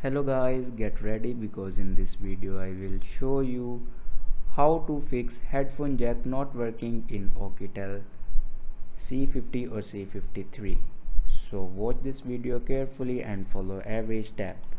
Hello guys, get ready because in this video I will show you how to fix headphone jack not working in oukitel C50 or C53. So watch this video carefully and follow every step.